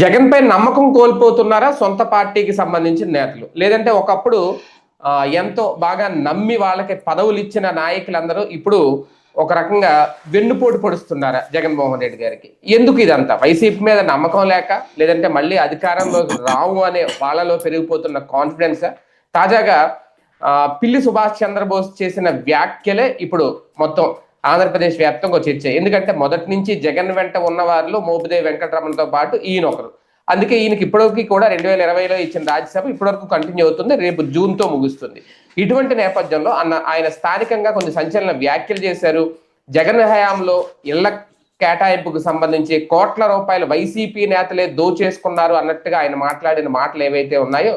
జగన్ పై నమ్మకం కోల్పోతున్నారా సొంత పార్టీకి సంబంధించిన నేతలు? లేదంటే ఒకప్పుడు ఎంతో బాగా నమ్మి వాళ్ళకి పదవులు ఇచ్చిన నాయకులందరూ ఇప్పుడు ఒక రకంగా వెన్నుపోటు పొడుస్తున్నారా జగన్మోహన్ రెడ్డి గారికి? ఎందుకు ఇదంతా? వైసీపీ మీద నమ్మకం లేక, లేదంటే మళ్ళీ అధికారంలోకి రావు అనే వాళ్ళలో పెరిగిపోతున్న కాన్ఫిడెన్సా? తాజాగా పిల్లి సుభాష్ చంద్రబోస్ చేసిన వ్యాఖ్యలే ఇప్పుడు మొత్తం ఆంధ్రప్రదేశ్ వ్యాప్తంగా చర్చ. ఎందుకంటే మొదటి నుంచి జగన్ వెంట ఉన్న వారిలో మోపిదేవి వెంకటరమణతో పాటు ఈయన ఒకరు. అందుకే ఈయనకి ఇప్పటికీ కూడా 2020లో ఇచ్చిన రాజ్యసభ ఇప్పటివరకు కంటిన్యూ అవుతుంది. రేపు జూన్తో ముగుస్తుంది. ఇటువంటి నేపథ్యంలో ఆయన స్థానికంగా కొన్ని సంచలన వ్యాఖ్యలు చేశారు. జగన్ హయాంలో ఇళ్ల కేటాయింపుకు సంబంధించి కోట్ల రూపాయలు వైసీపీ నేతలే దోచేసుకున్నారు అన్నట్టుగా ఆయన మాట్లాడిన మాటలు ఏవైతే ఉన్నాయో,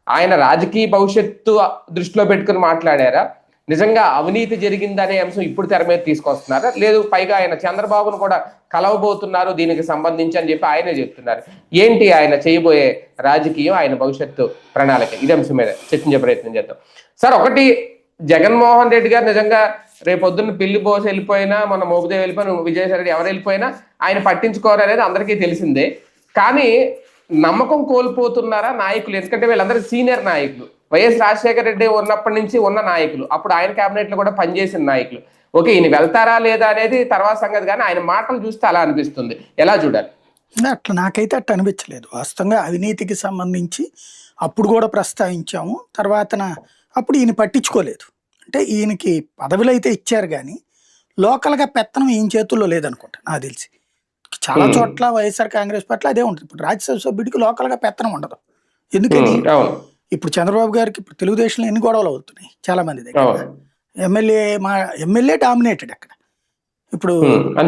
ఆయన రాజకీయ భవిష్యత్తు దృష్టిలో పెట్టుకుని మాట్లాడారా, నిజంగా అవినీతి జరిగిందనే అంశం ఇప్పుడు తెర మీద తీసుకొస్తున్నారా, లేదు పైగా ఆయన చంద్రబాబును కూడా కలవబోతున్నారు దీనికి సంబంధించి అని చెప్పి ఆయనే చెప్తున్నారు? ఏంటి ఆయన చేయబోయే రాజకీయం, ఆయన భవిష్యత్తు ప్రణాళిక? ఇది అంశం మీద చర్చించే ప్రయత్నం చేద్దాం. సార్, ఒకటి, జగన్మోహన్ రెడ్డి గారు నిజంగా రేపొద్దున్న పిల్లి బోస్ వెళ్ళిపోయినా, మన మోపుదేవి వెళ్ళిపోయినా, విజయసాయి రెడ్డి ఎవరు వెళ్ళిపోయినా ఆయన పట్టించుకోరు అనేది అందరికీ తెలిసిందే. కానీ నమ్మకం కోల్పోతున్నారా నాయకులు? ఎందుకంటే వీళ్ళందరూ సీనియర్ నాయకులు, వైఎస్ రాజశేఖర రెడ్డి ఉన్నప్పటి నుంచి ఉన్న నాయకులు, అప్పుడు ఆయన కేబినెట్ లో కూడా పనిచేసిన నాయకులు. ఓకే, ఈయన వెళ్తారా లేదా అనేది తర్వాత సంగతి, కానీ ఆయన మాటలు చూస్తే అలా అనిపిస్తుంది. ఎలా చూడాలి? అట్లా నాకైతే అట్లా అనిపించలేదు. వాస్తవంగా అవినీతికి సంబంధించి అప్పుడు కూడా ప్రస్తావించాము. అప్పుడు ఈయన పట్టించుకోలేదు. అంటే ఈయనకి పదవులు అయితే ఇచ్చారు కానీ లోకల్గా పెత్తనం ఈయన చేతుల్లో లేదనుకుంటా నాకు తెలిసి. చాలా చోట్ల వైఎస్ఆర్ కాంగ్రెస్ పట్ల అదే ఉంటుంది. ఇప్పుడు రాజ్యసభ సభ్యుడికి లోకల్గా పెత్తనం ఉండదు. ఎందుకని? ఇప్పుడు చంద్రబాబు గారికి ఇప్పుడు తెలుగుదేశంలో ఎన్ని గొడవలు అవుతున్నాయి చాలా మంది దగ్గర. ఎమ్మెల్యే డామినేటెడ్ అక్కడ. ఇప్పుడు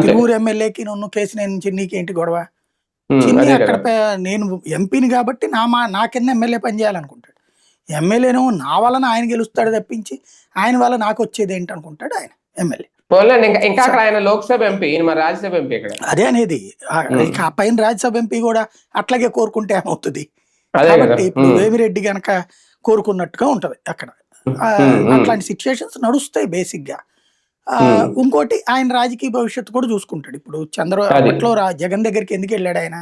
తిరువురు ఎమ్మెల్యేకి నన్ను కేసినేని చిన్నికి ఏంటి గొడవ? చిన్ని అక్కడ నేను ఎంపీని కాబట్టి నా కింద ఎమ్మెల్యే పని చేయాలనుకుంటాడు. ఎమ్మెల్యేను నా వలన ఆయన గెలుస్తాడు తప్పించి ఆయన వల్ల నాకు వచ్చేది ఏంటి అనుకుంటాడు ఆయన ఎమ్మెల్యే. ఇంకా ఆయన లోక్సభ ఎంపీ, రాజ్యసభ ఎంపీ. అదే అనేది. ఆ పైన రాజ్యసభ ఎంపీ కూడా అట్లాగే కోరుకుంటే ఏమవుతుంది? కాబట్టి ఇప్పుడు వేమిరెడ్డి గనక కోరుకున్నట్టుగా ఉంటది అక్కడ. అట్లాంటి సిచ్యుయేషన్స్ నడుస్తాయి బేసిక్ గా. ఇంకోటి, ఆయన రాజకీయ భవిష్యత్తు కూడా చూసుకుంటాడు. ఇప్పుడు చంద్రబాబులో జగన్ దగ్గరికి ఎందుకు వెళ్ళాడు ఆయన?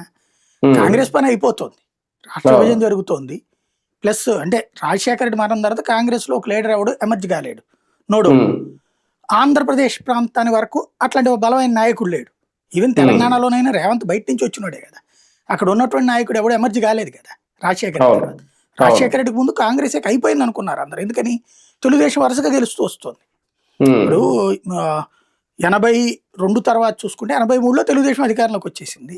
కాంగ్రెస్ పని అయిపోతుంది, రాష్ట్ర విభజన జరుగుతోంది. ప్లస్ అంటే రాజశేఖర రెడ్డి మరణం తర్వాత కాంగ్రెస్ లో ఒక లీడర్ ఎవడు ఎమర్జ్ కాలేడు, నోడు. ఆంధ్రప్రదేశ్ ప్రాంతాన్ని వరకు అట్లాంటి ఒక బలమైన నాయకుడు లేడు. ఈవెన్ తెలంగాణలోనైనా రేవంత్ బయట నుంచి వచ్చినాడే కదా. అక్కడ ఉన్నటువంటి నాయకుడు ఎవడు ఎమర్జ్ కాలేదు కదా రాజశేఖర రెడ్డి తర్వాత. రాజశేఖర రెడ్డికి ముందు కాంగ్రెస్ అయిపోయింది అనుకున్నారు అందరు. ఎందుకని? తెలుగుదేశం వరుసగా గెలుస్తూ వస్తుంది. ఇప్పుడు 82 తర్వాత చూసుకుంటే 83లో తెలుగుదేశం అధికారంలోకి వచ్చేసింది.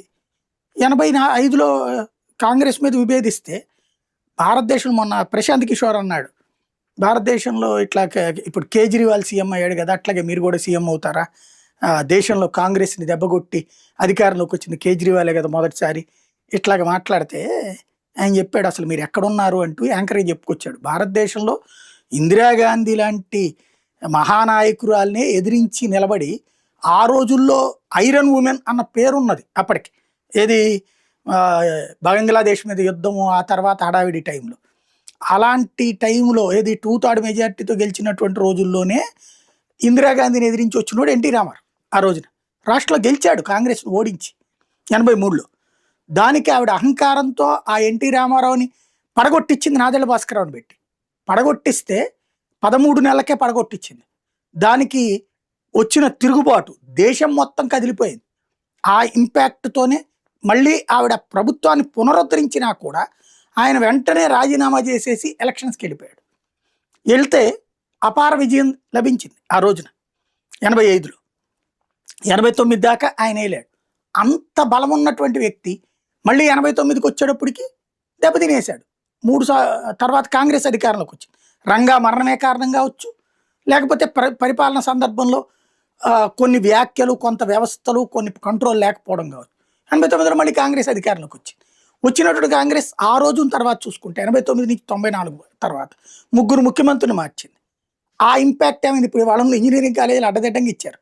85లో కాంగ్రెస్ మీద విభేదిస్తే భారతదేశం, మొన్న ప్రశాంత్ కిషోర్ అన్నాడు, భారతదేశంలో ఇట్లా ఇప్పుడు కేజ్రీవాల్ సీఎం అయ్యాడు కదా, అట్లాగే మీరు కూడా సీఎం అవుతారా? దేశంలో కాంగ్రెస్ని దెబ్బకొట్టి అధికారంలోకి వచ్చింది కేజ్రీవాలే కదా మొదటిసారి. ఇట్లాగ మాట్లాడితే ఆయన చెప్పాడు, అసలు మీరు ఎక్కడున్నారు అంటూ యాంకర్గా చెప్పుకొచ్చాడు. భారతదేశంలో ఇందిరాగాంధీ లాంటి మహానాయకురాల్ని ఎదిరించి నిలబడి, ఆ రోజుల్లో ఐరన్ ఉమెన్ అన్న పేరున్నది అప్పటికి. ఏది? బంగ్లాదేశ్ మీద యుద్ధము, ఆ తర్వాత హడావిడి టైంలో. అలాంటి టైంలో ఏది 2/3 మెజార్టీతో గెలిచినటువంటి రోజుల్లోనే ఇందిరాగాంధీని ఎదిరించి వచ్చినోడు ఎన్టీ రామారావు. ఆ రోజున రాష్ట్రంలో గెలిచాడు కాంగ్రెస్ను ఓడించి 83లో. దానికి ఆవిడ అహంకారంతో ఆ ఎన్టీ రామారావుని పడగొట్టించింది నాదెళ్ల భాస్కరరావుని పెట్టి. పడగొట్టిస్తే 13 నెలలకే పడగొట్టించింది. దానికి వచ్చిన తిరుగుబాటు దేశం మొత్తం కదిలిపోయింది. ఆ ఇంపాక్ట్తోనే మళ్ళీ ఆవిడ ప్రభుత్వాన్ని పునరుద్ధరించినా కూడా ఆయన వెంటనే రాజీనామా చేసేసి ఎలక్షన్స్కి వెళ్ళిపోయాడు. వెళ్తే అపార విజయం లభించింది ఆ రోజున 85లో. 89 దాకా ఆయన వేయలేడు. అంత బలం ఉన్నటువంటి వ్యక్తి మళ్ళీ 89కి వచ్చేటప్పటికి దెబ్బతినేశాడు. తర్వాత కాంగ్రెస్ అధికారంలోకి వచ్చింది. రంగా మరణమే కారణం కావచ్చు, లేకపోతే పరిపాలన సందర్భంలో కొన్ని వ్యాఖ్యలు, కొంత వ్యవస్థలు, కొన్ని కంట్రోల్ లేకపోవడం కావచ్చు. 89లో మళ్ళీ కాంగ్రెస్ అధికారంలోకి వచ్చినటువంటి కాంగ్రెస్ ఆ రోజు తర్వాత చూసుకుంటే 89 నుంచి 94 తర్వాత 3 ముఖ్యమంత్రిని మార్చింది. ఆ ఇంపాక్ట్ ఏమైంది? ఇప్పుడు వాళ్ళని ఇంజనీరింగ్ కాలేజీలు అడ్డదిడ్డంగా ఇచ్చారు.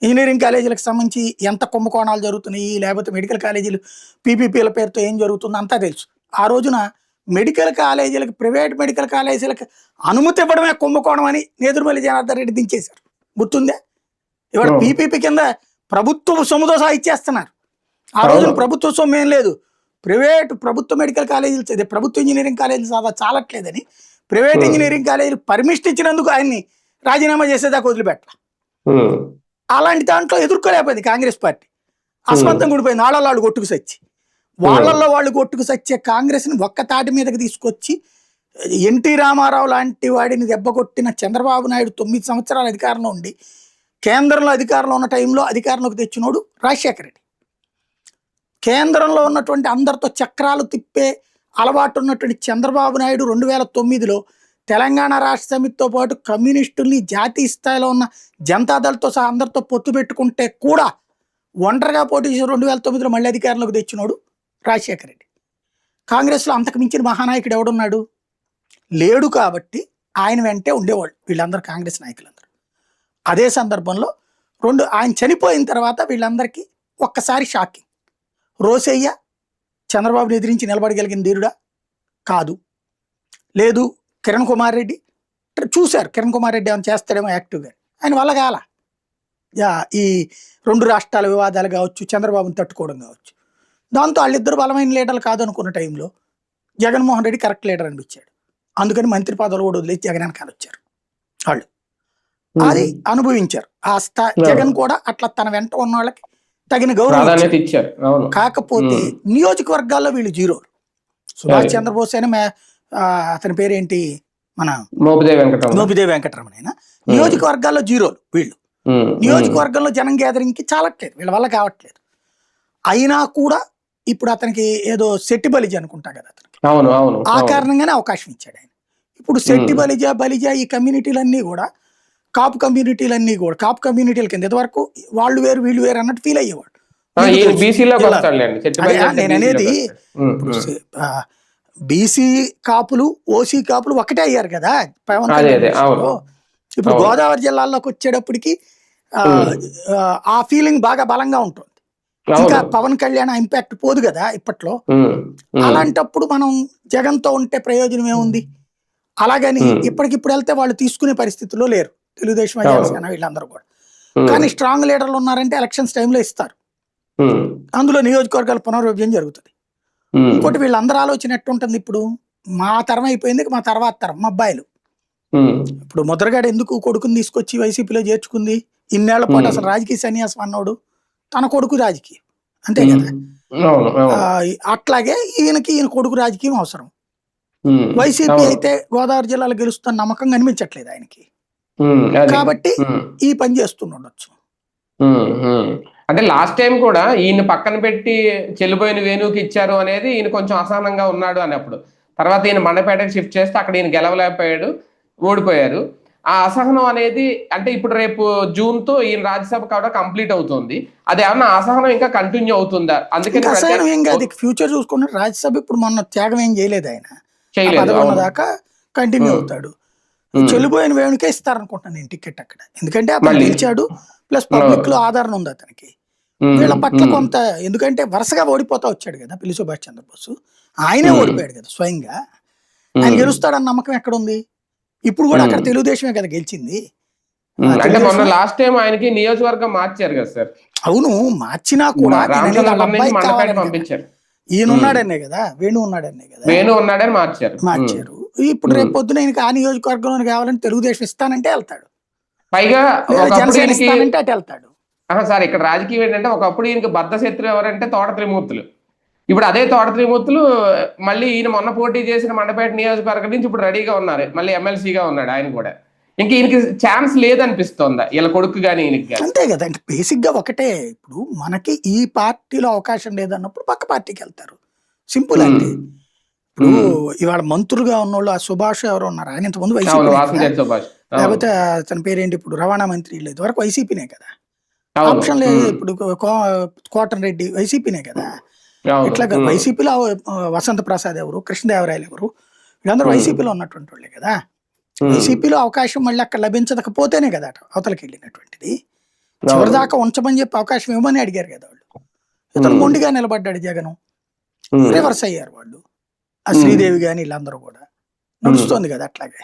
ఇంజనీరింగ్ కాలేజీలకు సంబంధించి ఎంత కుంభకోణాలు జరుగుతున్నాయి, లేకపోతే మెడికల్ కాలేజీలు పీపీపీల పేరుతో ఏం జరుగుతుందో అంతా తెలుసు. ఆ రోజున మెడికల్ కాలేజీలకు, ప్రైవేట్ మెడికల్ కాలేజీలకు అనుమతి ఇవ్వడమే కుంభకోణం అని నేదురుమల్లి జనార్దన్ రెడ్డి దించేశారు. గుర్తుందే? ఇవాళ పీపీపీ కింద ప్రభుత్వం సొమ్ముతో సహా ఇచ్చేస్తున్నారు. ఆ రోజున ప్రభుత్వ సొమ్ము ఏం లేదు, ప్రైవేటు ప్రభుత్వ మెడికల్ కాలేజీలు ప్రభుత్వ ఇంజనీరింగ్ కాలేజీలు చాలట్లేదని ప్రైవేట్ ఇంజనీరింగ్ కాలేజీలు పర్మిషన్ ఇచ్చినందుకు ఆయన్ని రాజీనామా చేసేదాకా వదిలిపెట్టాల. అలాంటి దాంట్లో ఎదుర్కోలేకపోయింది కాంగ్రెస్ పార్టీ. అస్మత్తం కూడిపోయింది. వాళ్ళు కొట్టుకు సచ్చి వాళ్ళల్లో వాళ్ళు కొట్టుకు సచ్చే కాంగ్రెస్ని ఒక్క తాటి మీదకి తీసుకొచ్చి ఎన్టీ రామారావు లాంటి వాడిని దెబ్బకొట్టిన చంద్రబాబు నాయుడు 9 సంవత్సరాలు అధికారంలో ఉండి కేంద్రంలో అధికారంలో ఉన్న టైంలో అధికారంలోకి తెచ్చినోడు రాజశేఖర రెడ్డి. కేంద్రంలో ఉన్నటువంటి అందరితో చక్రాలు తిప్పే అలవాటు ఉన్నటువంటి చంద్రబాబు నాయుడు 2009లో తెలంగాణ రాష్ట్ర సమితితో పాటు కమ్యూనిస్టుల్ని జాతీయ స్థాయిలో ఉన్న జనతాదళ్తో సహా అందరితో పొత్తు పెట్టుకుంటే కూడా ఒంటరిగా పోటీ చేసి 2009లో మళ్ళీ అధికారంలోకి తెచ్చినోడు రాజశేఖర రెడ్డి. కాంగ్రెస్లో అంతకు మించిన మహానాయకుడు ఎవడున్నాడు? లేడు. కాబట్టి ఆయన వెంటే ఉండేవాళ్ళు వీళ్ళందరూ కాంగ్రెస్ నాయకులందరూ. అదే సందర్భంలో ఆయన చనిపోయిన తర్వాత వీళ్ళందరికీ ఒక్కసారి షాకింగ్. రోసయ్య చంద్రబాబుని ఎదిరించి నిలబడగలిగిన ధీరుడా? కాదు. లేదు. కిరణ్ కుమార్ రెడ్డి చూశారు, కిరణ్ కుమార్ రెడ్డి ఏమైనా చేస్తాడేమో యాక్టివ్గా, ఆయన వల్ల కాల. ఈ 2 రాష్ట్రాల వివాదాలు కావచ్చు, చంద్రబాబుని తట్టుకోవడం కావచ్చు. దాంతో వాళ్ళిద్దరు బలమైన లీడర్లు కాదు అనుకున్న టైంలో జగన్మోహన్ రెడ్డి కరెక్ట్ లీడర్ అనిపించాడు. అందుకని మంత్రి పదవులు కూడా వదిలేసి జగన్ వెనకాల వచ్చారు వాళ్ళు. అది అనుభవించారు. జగన్ కూడా అట్లా తన వెంట ఉన్న వాళ్ళకి తగిన గౌరవం ఇచ్చారు. కాకపోతే నియోజకవర్గాల్లో వీళ్ళు జీరోలు. సుభాష్ చంద్రబోస్ అయినా అతని పేరేంటి, మన మోపిదేవి వెంకటరమణ అయినా నియోజకవర్గాల్లో జీరోలు వీళ్ళు. నియోజకవర్గంలో జనం గ్యాదరింగ్కి చాలట్లేదు, వీళ్ళ వల్ల కావట్లేదు. అయినా కూడా ఇప్పుడు అతనికి ఏదో శెట్టి బలిజ అనుకుంటా కదా అతనికి, ఆ కారణంగానే అవకాశం ఇచ్చాడు ఆయన. ఇప్పుడు శెట్టి బలిజ ఈ కమ్యూనిటీలన్నీ కూడా కాపు కమ్యూనిటీల కింద ఇంతవరకు వాళ్ళు వేరు వీళ్ళు వేరు అన్నట్టు ఫీల్ అయ్యేవాడు. నేను అనేది బీసీ కాపులు ఓసీ కాపులు ఒకటే అయ్యారు కదా పవన్ కళ్యాణ్. ఇప్పుడు గోదావరి జిల్లాల్లోకి వచ్చేటప్పటికి ఆ ఫీలింగ్ బాగా బలంగా ఉంటుంది. ఇంకా పవన్ కళ్యాణ్ ఇంపాక్ట్ పోదు కదా ఇప్పట్లో. అలాంటప్పుడు మనం జగన్తో ఉంటే ప్రయోజనం ఏముంది? అలాగని ఇప్పటికిప్పుడు వెళ్తే వాళ్ళు తీసుకునే పరిస్థితుల్లో లేరు తెలుగుదేశం జనసేన వీళ్ళందరూ కూడా. కానీ స్ట్రాంగ్ లీడర్లు ఉన్నారంటే ఎలక్షన్స్ టైంలో ఇస్తారు. అందులో నియోజకవర్గాల పునర్విభజన జరుగుతుంది. ఇంకోటి వీళ్ళందరూ ఆలోచన ఎట్టుంటుంది, ఇప్పుడు మా తరం అయిపోయింది, మా తర్వాత తరం మా అబ్బాయిలు. ఇప్పుడు ముద్రగడ ఎందుకు కొడుకుని తీసుకొచ్చి వైసీపీలో చేర్చుకుంది? ఇన్నేళ్ల పాటు అసలు రాజకీయ సన్యాసం అన్నాడు తన కొడుకు రాజకీయం, అంతే కదా. అట్లాగే ఈయన కొడుకు రాజకీయం అవసరం. వైసీపీ అయితే గోదావరి జిల్లాలో గెలుస్తున్న నమ్మకం కనిపించట్లేదు ఆయనకి, కాబట్టి ఈ పని చేస్తుండొచ్చు. అంటే లాస్ట్ టైం కూడా ఈయన పక్కన పెట్టి చెల్లిపోయిన వేణుకి ఇచ్చారు అనేది ఈయన కొంచెం అసహనంగా ఉన్నాడు అన్నప్పుడు. తర్వాత ఈయన మండపేటకి షిఫ్ట్ చేస్తే అక్కడ ఈయన గెలవలేకపోయాడు, ఓడిపోయారు. ఆ అసహనం అనేది అంటే ఇప్పుడు రేపు జూన్ తో ఈయన రాజ్యసభ కూడా కంప్లీట్ అవుతుంది. అది ఏమన్నా అసహనం ఇంకా కంటిన్యూ అవుతుందా? అందుకని అసహనం ఏం కాదు, ఫ్యూచర్ చూసుకుంటే రాజ్యసభ ఇప్పుడు మొన్న త్యాగం ఏం చేయలేదు ఆయన, దాకా కంటిన్యూ అవుతాడు. చెల్లిపోయిన వేణుకే ఇస్తారనుకుంటున్నాను నేను టికెట్ అక్కడ, ఎందుకంటే అతను గెలిచాడు, ప్లస్ పబ్లిక్ లో ఆదరణ ఉంది అతనికి. వీళ్ళ పట్ల కొంత, ఎందుకంటే వరుసగా ఓడిపోతా వచ్చాడు కదా పిల్లి సుభాష్ చంద్రబోస్, ఆయనే ఓడిపోయాడు కదా స్వయంగా. ఆయన గెలుస్తాడన్న నమ్మకం ఎక్కడ ఉంది? ఇప్పుడు కూడా అక్కడ తెలుగుదేశమే కదా గెలిచింది. లాస్ట్ టైం ఆయనకి నియోజకవర్గం మార్చారు కదా సార్. అవును, మార్చినా కూడా పంపించారు. ఈయన ఉన్నాడనే కదా, వేణు ఉన్నాడనే కదా, వేణు ఉన్నాడని మార్చారు. ఇప్పుడు రేపు పొద్దున ఆయనకి ఆ నియోజకవర్గంలో కావాలని తెలుగుదేశం ఇస్తానంటే వెళ్తాడు, పైగా జనసేన ఇస్తానంటే అటు వెళ్తాడు. సార్ ఇక్కడ రాజకీయం ఏంటంటే ఒకప్పుడు ఈయనకి బద్ద శత్రువు ఎవరంటే తోట త్రిమూర్తులు. ఇప్పుడు అదే తోట త్రిమూర్తులు మళ్ళీ ఈయన మొన్న పోటీ చేసిన మండపేట నియోజకవర్గం నుంచి ఇప్పుడు రెడీగా ఉన్నారు, మళ్ళీ ఎమ్మెల్సీగా ఉన్నాడు ఆయన కూడా. ఇంక ఈయనకి ఛాన్స్ లేదనిపిస్తుందా వీళ్ళ కొడుకు కానీ ఈయనకి కానీ? అంతే కదా, అంటే బేసిక్ గా ఒకటే, ఇప్పుడు మనకి ఈ పార్టీలో అవకాశం లేదన్నప్పుడు పక్క పార్టీకి వెళ్తారు, సింపుల్. అంటే ఇప్పుడు ఇవాళ మంత్రులుగా ఉన్నోళ్ళు ఆ సుభాష్ ఎవరు ఉన్నారు, ఆయన ఇంతకుముందు వైసీపీ, లేకపోతే తన పేరేంటి ఇప్పుడు రవాణా మంత్రి లేదు, వరకు వైసీపీనే కదా, ఆప్షన్ లేదు. ఇప్పుడు కోటన్ రెడ్డి వైసీపీనే కదా. ఇట్లా వైసీపీలో వసంత ప్రసాద్ ఎవరు, కృష్ణదేవరాయలు ఎవరు, వీళ్ళందరూ వైసీపీలో ఉన్నటువంటి వాళ్ళే కదా. వైసీపీలో అవకాశం మళ్ళీ అక్కడ లభించకపోతేనే కదా అవతలకి వెళ్ళినటువంటిది. చివరిదాకా ఉంచమని చెప్పి అవకాశం ఇవ్వమని అడిగారు కదా వాళ్ళు. ఇతను మొండిగా నిలబడ్డాడు జగన్, రివర్స్ అయ్యారు వాళ్ళు. ఆ శ్రీదేవి గాని వీళ్ళందరూ కూడా నడుస్తుంది కదా అట్లాగే.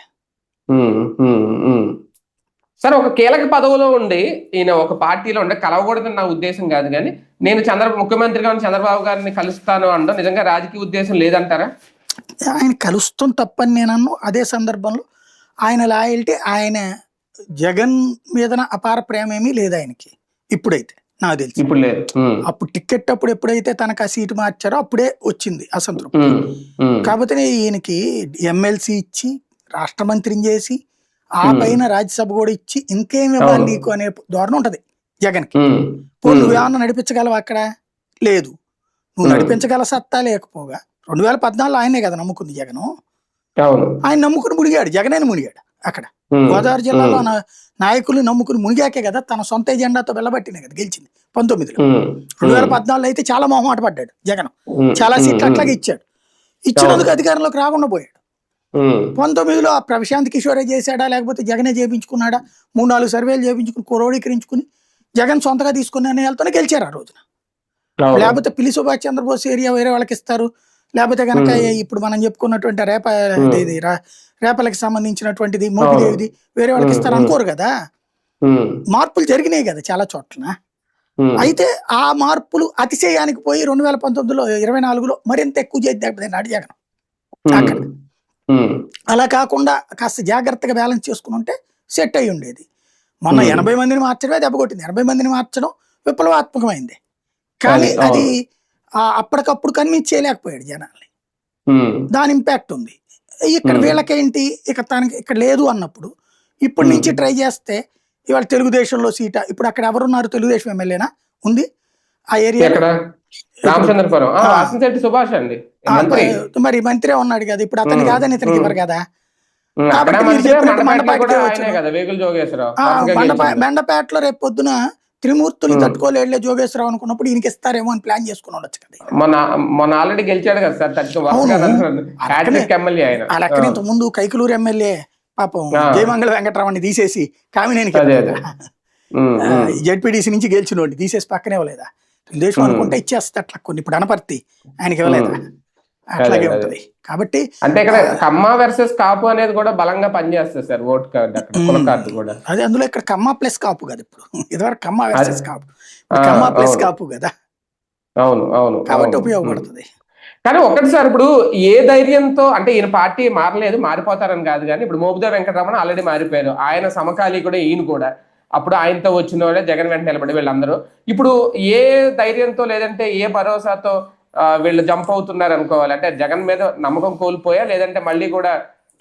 సరే, ఒక కీలక పదవిలో ఉండి ఈయన ఒక పార్టీలో ఉండే కలవకూడదని నా ఉద్దేశం కాదు, కానీ నేను ముఖ్యమంత్రిగా ఉన్న చంద్రబాబు గారిని కలుస్తాను అనడం నిజంగా రాజకీయ ఉద్దేశం లేదంటారా? ఆయన కలుస్తాం తప్పని నేను అన్ను. అదే సందర్భంలో ఆయన లాయల్టీ, ఆయన జగన్ మీదన అపార ప్రేమ ఏమీ లేదు ఆయనకి ఇప్పుడైతే, నాకు తెలిసి. ఇప్పుడు లేదు. అప్పుడు టికెట్ అప్పుడు ఎప్పుడైతే తనకు ఆ సీటు మార్చారో అప్పుడే వచ్చింది అసంతృప్తి. కాకపోతే ఈయనకి ఎమ్మెల్సీ ఇచ్చి రాష్ట్ర మంత్రిని చేసి ఆ పైన రాజ్యసభ కూడా ఇచ్చి ఇంకేం ఇవ్వాలి నీకు అనే ధోరణి ఉంటది జగన్కి. నువ్వేమన్నా నడిపించగలవా అక్కడ? లేదు. నువ్వు నడిపించగల సత్తా లేకపోగా 2014 ఆయనే కదా నమ్ముకుంది జగను. ఆయన నమ్ముకుని మునిగాడు, జగనే మునిగాడు అక్కడ. గోదావరి జిల్లాలో నాయకుల్ని నమ్ముకుని మునిగాకే కదా తన సొంత ఎజెండాతో వెళ్ళబట్టినే కదా గెలిచింది 19లో. 2014 అయితే చాలా మొహమాట పడ్డాడు జగన్, చాలా సీట్లు అట్లాగే ఇచ్చాడు. ఇచ్చినందుకు అధికారంలోకి రాకుండా పోయాడు. 19లో ఆ ప్రశాంత్ కిషోరే చేశాడా లేకపోతే జగనే చేయించుకున్నాడా? 3-4 సర్వేలు చేయించుకుని క్రోడీకరించుకుని జగన్ సొంతగా తీసుకున్న నిర్ణయాలతోనే గెలిచారు ఆ రోజున. లేకపోతే పిల్లి సుభాష్ చంద్రబోస్ ఏరియా వేరే వాళ్ళకి ఇస్తారు, లేకపోతే కనుక ఇప్పుడు మనం చెప్పుకున్నటువంటి రేపలకి సంబంధించినటువంటిది మోపిదేవిది వేరే వాళ్ళకి ఇస్తారు అనుకోరు కదా. మార్పులు జరిగినాయి కదా చాలా చోట్ల. అయితే ఆ మార్పులు అతిశయానికి పోయి 2019లో 24లో మరింత ఎక్కువ చేసి దెబ్బతిన్నాడు జగన్ అక్కడ. అలా కాకుండా కాస్త జాగ్రత్తగా బ్యాలెన్స్ చేసుకుని ఉంటే సెట్ అయి ఉండేది. మొన్న 80 మందిని మార్చడమే దెబ్బ కొట్టింది. 80 మందిని మార్చడం విప్లవాత్మకమైంది, కానీ అది అప్పటికప్పుడు కన్విన్స్ చేయలేకపోయాడు జనాల్ని. దాని ఇంపాక్ట్ ఉంది. ఇక్కడ వీళ్ళకేంటి, ఇక తనకి ఇక్కడ లేదు అన్నప్పుడు ఇప్పటి నుంచి ట్రై చేస్తే ఇవాళ తెలుగుదేశంలో సీట ఇప్పుడు అక్కడ ఎవరున్నారు? తెలుగుదేశం ఎమ్మెల్యేనా ఉంది ఆ ఏరియా? మరి మంత్రి ఉన్నాడు కదా ఇప్పుడు, అతను కాదని ఇతనికి ఇవ్వరు కదా. మెండపేటలో రేపు పొద్దున త్రిమూర్తులు తట్టుకోలేళ్లే జోగేశ్వరరావు అనుకున్నప్పుడు ఈయనకి ఇస్తారేమో అని ప్లాన్ చేసుకుని ఉండొచ్చు కదా. మన ఆల్రెడీ గెలిచాడు కదా సార్. అక్కడ ఇంత ముందు కైకలూరు ఎమ్మెల్యే పాపం జయమంగళ వెంకటరావుని తీసేసి కామినేనికి జెడ్పీడీసీ నుంచి గెలిచినోడిని తీసేసి పక్కనే ఇవ్వలేదా? తెలుగుదేశం అనుకుంటే ఇచ్చేస్తా అట్లా కొన్ని. ఇప్పుడు అనపర్తి ఆయనకి ఇవ్వలేదా? అట్లాగే ఉంటది. కాబట్టి అంటే ఇక్కడ కమ్మ వర్సెస్ కాపు అనేది కూడా బలంగా పనిచేస్తుంది సార్. ఓట్ కార్డు కూడా అదే. అందులో ఇక్కడ కమ్మ ప్లస్ కాపు కదా. ఇప్పుడు ఇదివరకు కమ్మ వర్సెస్ కాపు, కమ్మ ప్లస్ కాపు కదా. అవును అవును. కాబట్టి ఉపయోగపడుతుంది. కానీ ఒకటి సార్, ఇప్పుడు ఏ ధైర్యంతో అంటే ఈయన పార్టీ మారలేదు, మారిపోతారని కాదు, కానీ ఇప్పుడు మోపిదేవి వెంకటరమణ ఆల్రెడీ మారిపోయారు. ఆయన సమకాలి కూడా ఈయన కూడా అప్పుడు ఆయనతో వచ్చిన వాళ్ళే జగన్ వెంట నిలబడి వీళ్ళందరూ ఇప్పుడు ఏ ధైర్యంతో లేదంటే ఏ భరోసాతో వీళ్ళు జంప్ అవుతున్నారు అనుకోవాలి? అంటే జగన్ మీద నమ్మకం కోల్పోయా, లేదంటే మళ్ళీ కూడా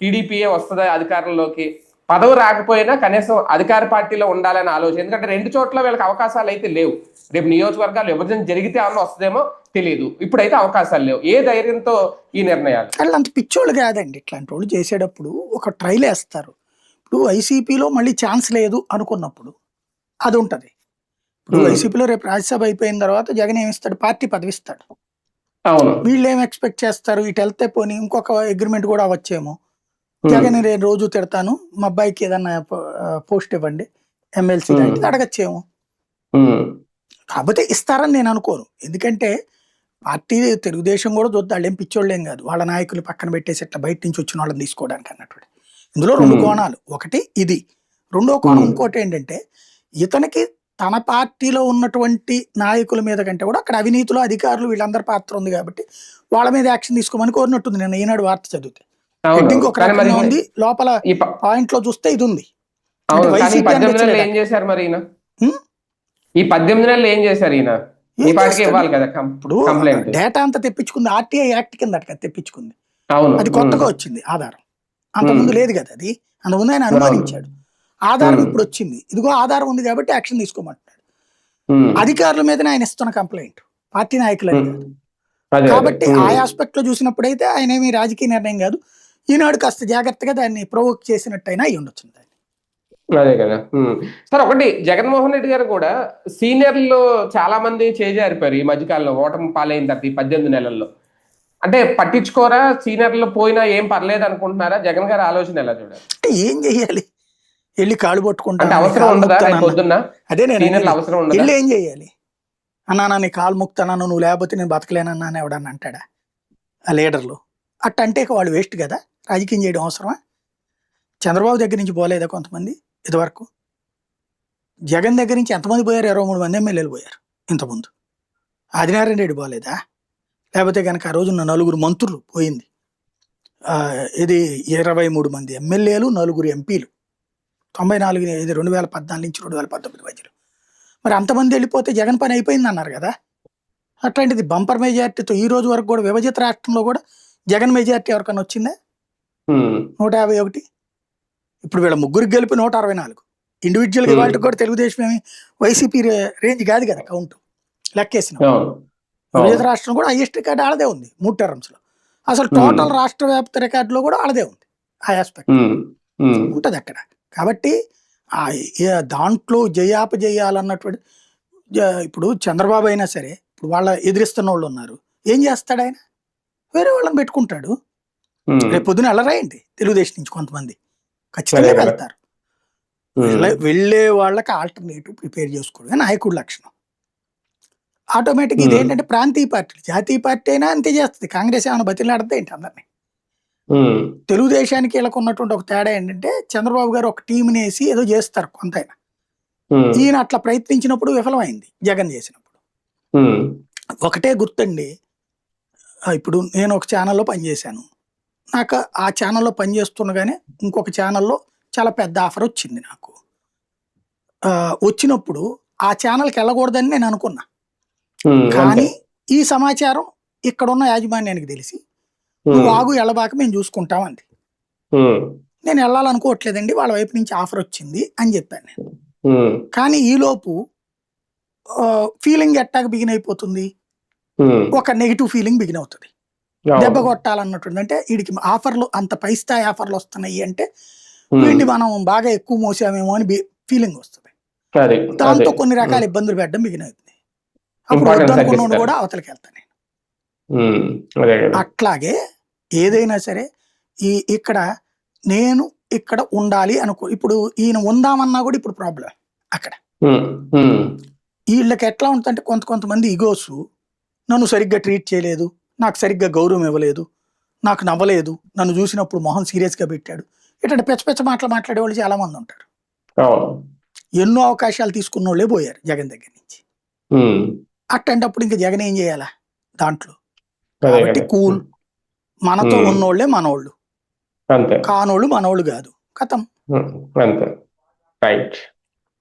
టీడీపీఏ వస్తుందా అధికారంలోకి? పదవి రాకపోయినా కనీసం అధికార పార్టీలో ఉండాలని ఆలోచన. ఎందుకంటే 2 చోట్ల వీళ్ళకి అవకాశాలు అయితే లేవు. రేపు నియోజకవర్గాలు విభజన జరిగితే ఏమన్నా వస్తుందేమో తెలియదు, ఇప్పుడైతే అవకాశాలు లేవు. ఏ ధైర్యంతో ఈ నిర్ణయాలు? వాళ్ళు అంత పిచ్చోళ్ళు కాదండి. ఇట్లాంటి వాళ్ళు చేసేటప్పుడు ఒక ట్రైల్ వేస్తారు. ఇప్పుడు వైసీపీలో మళ్ళీ ఛాన్స్ లేదు అనుకున్నప్పుడు అది ఉంటది. ఇప్పుడు వైసీపీలో రేపు రాజ్యసభ అయిపోయిన తర్వాత జగన్ ఏమిస్తాడు? పార్టీ పదవి ఇస్తాడు. వీళ్ళు ఏం ఎక్స్పెక్ట్ చేస్తారు? ఇటు వెళ్తే పోనీ ఇంకొక అగ్రిమెంట్ కూడా అవ్వచ్చేమో. జగన్ నేను రోజు తిడతాను, మా అబ్బాయికి ఏదన్నా పోస్ట్ ఇవ్వండి ఎమ్మెల్సీ అంటే అడగచ్చేమో. కాకపోతే ఇస్తారని నేను అనుకోను. ఎందుకంటే పార్టీ తెలుగుదేశం కూడా చూద్దాం, వాళ్ళు ఏం పిచ్చోళ్ళేం కాదు. వాళ్ళ నాయకులు పక్కన పెట్టేసి ఇట్లా బయట నుంచి వచ్చిన వాళ్ళని తీసుకోవడానికి అన్నట్టు. ఇందులో 2 కోణాలు. ఒకటి ఇది, రెండో కోణం ఇంకోటి ఏంటంటే ఇతనికి తన పార్టీలో ఉన్నటువంటి నాయకుల మీద కంటే కూడా అక్కడ అవినీతిలో అధికారులు వీళ్ళందరి పాత్ర ఉంది కాబట్టి వాళ్ళ మీద యాక్షన్ తీసుకోమని కోరినట్టుంది. నేను ఈనాడు వార్త చదివితే హెడ్డింగ్ ఒక రకంగా ఉంది, లోపల పాయింట్ లో చూస్తే ఇది ఉంది. ఏం చేశారు మరి ఈయన? ఈ 18 నెలలు ఏం చేశారు ఈయన? ఇప్పుడు డేటా అంతా తెప్పించుకుంది ఆర్టీఐ యాక్ట్ కింద తెప్పించుకుంది. అది కొత్తగా వచ్చింది ఆధారం, అంతకుముందు లేదు కదా. అది అంతకుముందు ఆయన అనుమానించాడు, ఆధారం ఇప్పుడు వచ్చింది. ఇదిగో ఆధారం ఉంది కాబట్టి యాక్షన్ తీసుకోమంటున్నాడు. అధికారుల మీదనే ఆయన ఇస్తున్న కంప్లైంట్, పార్టీ నాయకులని కాదు. కాబట్టి ఆ ఆస్పెక్ట్ లో చూసినప్పుడైతే ఆయన ఏమి రాజకీయ నిర్ణయం కాదు. ఈనాడు కాస్త జాగ్రత్తగా దాన్ని ప్రొవోక్ చేసినట్టయినా అయి ఉండొచ్చు. అదే కదా సార్. ఒకటి, జగన్మోహన్ రెడ్డి గారు కూడా సీనియర్లు చాలా మంది చేజారిపోయారు ఈ మధ్యకాలంలో ఓటమి పాలైన తర్వాత ఈ 18 నెలల్లో. అంటే పట్టించుకోరా? సీనియర్లు పోయినా ఏం పర్లేదు అనుకుంటున్నారా? జగన్ గారి ఆలోచన ఎలా చూడాలి? అంటే ఏం చెయ్యాలి? వెళ్ళి కాళ్ళు పట్టుకుంటా అవసరం ఉండదా? పొద్దున్న అదే నేను అవసరం ఉండదు. వెళ్ళి ఏం చెయ్యాలి? అన్నా నీ కాలు ముక్తాను, నువ్వు లేకపోతే నేను బతకలేనన్నా అని ఎవడన్నా అంటాడా? ఆ లీడర్లు అట్ట అంటే వాళ్ళు వేస్ట్ కదా. రాజకీయం చేయడం అవసరమా? చంద్రబాబు దగ్గర నుంచి పోలేదా కొంతమంది ఇదివరకు? జగన్ దగ్గర నుంచి ఎంతమంది పోయారు? 23 మంది ఎమ్మెల్యేలు పోయారు ఇంతకుముందు. ఆదినారాయణ రెడ్డి పోలేదా? లేకపోతే కనుక ఆ రోజున్న 4 మంత్రులు పోయింది. ఇది 23 మంది ఎమ్మెల్యేలు, 4 ఎంపీలు. 94 ఇది 2014 నుంచి 2019 మధ్యలో. మరి అంతమంది వెళ్ళిపోతే జగన్ పని అయిపోయింది అన్నారు కదా. అట్లాంటిది బంపర్ మెజార్టీతో ఈ రోజు వరకు కూడా విభజిత రాష్ట్రంలో కూడా జగన్ మెజార్టీ ఎవరికైనా వచ్చిందా? 151. ఇప్పుడు వీళ్ళ ముగ్గురికి గెలిపి 164. ఇండివిజువల్గా వాళ్ళకి కూడా తెలుగుదేశం ఏమి వైసీపీ రేంజ్ కాదు కదా కౌంట్ లెక్కేసిన. విభజిత రాష్ట్రం కూడా హైయెస్ట్ రికార్డు ఆడదే ఉంది 3 టర్మ్స్ లో. అసలు టోటల్ రాష్ట్ర వ్యాప్త రికార్డులో కూడా ఆడదే ఉంది ఆ ఆస్పెక్ట్ ఉంటుంది అక్కడ. కాబట్టి దాంట్లో జయాపజయాలన్నటువంటి ఇప్పుడు చంద్రబాబు అయినా సరే ఇప్పుడు వాళ్ళ ఎదిరిస్తున్న వాళ్ళు ఉన్నారు, ఏం చేస్తాడు ఆయన? వేరే వాళ్ళని పెట్టుకుంటాడు. రేపు పొద్దున వెళ్ళరాయండి తెలుగుదేశం నుంచి కొంతమంది ఖచ్చితంగా వెళ్తారు. వెళ్ళే వాళ్ళకి ఆల్టర్నేటివ్ ప్రిపేర్ చేసుకోవడమే నాయకుడి లక్షణం. ఆటోమేటిక్ ఇది ఏంటంటే ప్రాంతీయ పార్టీలు, జాతీయ పార్టీ అయినా అంతే చేస్తుంది. కాంగ్రెస్ ఏమైనా బతిలాడద్దా ఏంటి అందరినీ? తెలుగుదేశానికి వీళ్ళకు ఉన్నటువంటి ఒక తేడా ఏంటంటే చంద్రబాబు గారు ఒక టీంని వేసి ఏదో చేస్తారు కొంతైనా. ఈయన అట్లా ప్రయత్నించినప్పుడు విఫలమైంది జగన్ చేసినప్పుడు. ఒకటే గుర్తండి, ఇప్పుడు నేను ఒక ఛానల్లో పనిచేశాను. నాకు ఆ ఛానల్లో పనిచేస్తుండగానే ఇంకొక ఛానల్లో చాలా పెద్ద ఆఫర్ వచ్చింది నాకు. వచ్చినప్పుడు ఆ ఛానల్కి వెళ్ళకూడదని నేను అనుకున్నా. కానీ ఈ సమాచారం ఇక్కడున్న యాజమాన్యానికి తెలిసి నువ్వు ఆగు ఎళ్ళబాక మేము చూసుకుంటామంది. నేను వెళ్ళాలనుకోవట్లేదండి, వాళ్ళ వైపు నుంచి ఆఫర్ వచ్చింది అని చెప్పాను నేను. కానీ ఈలోపు ఫీలింగ్ ఎట్టాక బిగిన్ అయిపోతుంది, ఒక నెగిటివ్ ఫీలింగ్ బిగిన్ అవుతుంది. దెబ్బ కొట్టాలన్నట్టుంది. అంటే వీడికి ఆఫర్లు అంత పై స్థాయి ఆఫర్లు వస్తున్నాయి అంటే వీడిని మనం బాగా ఎక్కువ మోసామేమో అని ఫీలింగ్ వస్తుంది. దాంతో కొన్ని రకాల ఇబ్బందులు పెట్టడం బిగిన్ అవుతుంది. అప్పుడు వద్దనుకున్నాడు కూడా అవతలకి వెళ్తాను నేను. అట్లాగే ఏదైనా సరే ఇక్కడ నేను ఇక్కడ ఉండాలి అనుకో. ఇప్పుడు ఈయన ఉందామన్నా కూడా ఇప్పుడు ప్రాబ్లం అక్కడ. వీళ్ళకి ఎట్లా ఉంటుందంటే కొంతమంది ఈగోస్, నన్ను సరిగ్గా ట్రీట్ చేయలేదు, నాకు సరిగ్గా గౌరవం ఇవ్వలేదు, నాకు నవ్వలేదు, నన్ను చూసినప్పుడు మొహం సీరియస్గా పెట్టాడు, ఇట్లా పెచ్చ మాటలు మాట్లాడే వాళ్ళు చాలా మంది ఉంటారు. ఎన్నో అవకాశాలు తీసుకున్న వాళ్ళే పోయారు జగన్ దగ్గర నుంచి. అట్లాంటప్పుడు ఇంకా జగన్ ఏం చేయాలా దాంట్లో? కాబట్టి కూల్, మనతో ఉన్నోళ్లే మనోళ్ళు, కానోళ్ళు మనోళ్ళు కాదు, కథం. రైట్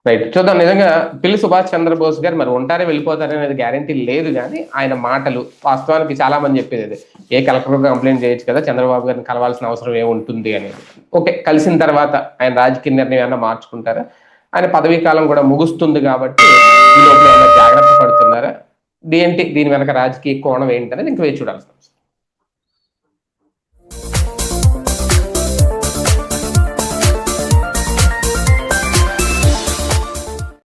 రైట్ చూద్దాం. నిజంగా పిల్లి సుభాష్ చంద్రబోస్ గారు మరి ఉంటారే వెళ్ళిపోతారే అనేది గ్యారంటీ లేదు, కానీ ఆయన మాటలు వాస్తవానికి చాలా మంది చెప్పేది అదే, ఏ కలెక్టర్ కంప్లైంట్ చేయొచ్చు కదా, చంద్రబాబు గారిని కలవాల్సిన అవసరం ఏముంటుంది అనేది. ఓకే, కలిసిన తర్వాత ఆయన రాజకీయ నిర్ణయం ఏమన్నా మార్చుకుంటారా? ఆయన పదవీ కాలం కూడా ముగుస్తుంది కాబట్టి ఈ లోపల ఏమన్నా జాగ్రత్త పడుతున్నారా? దీని వెనక రాజకీయ కోణం ఏంటనేది ఇంకా వేచి చూడాల్సింది.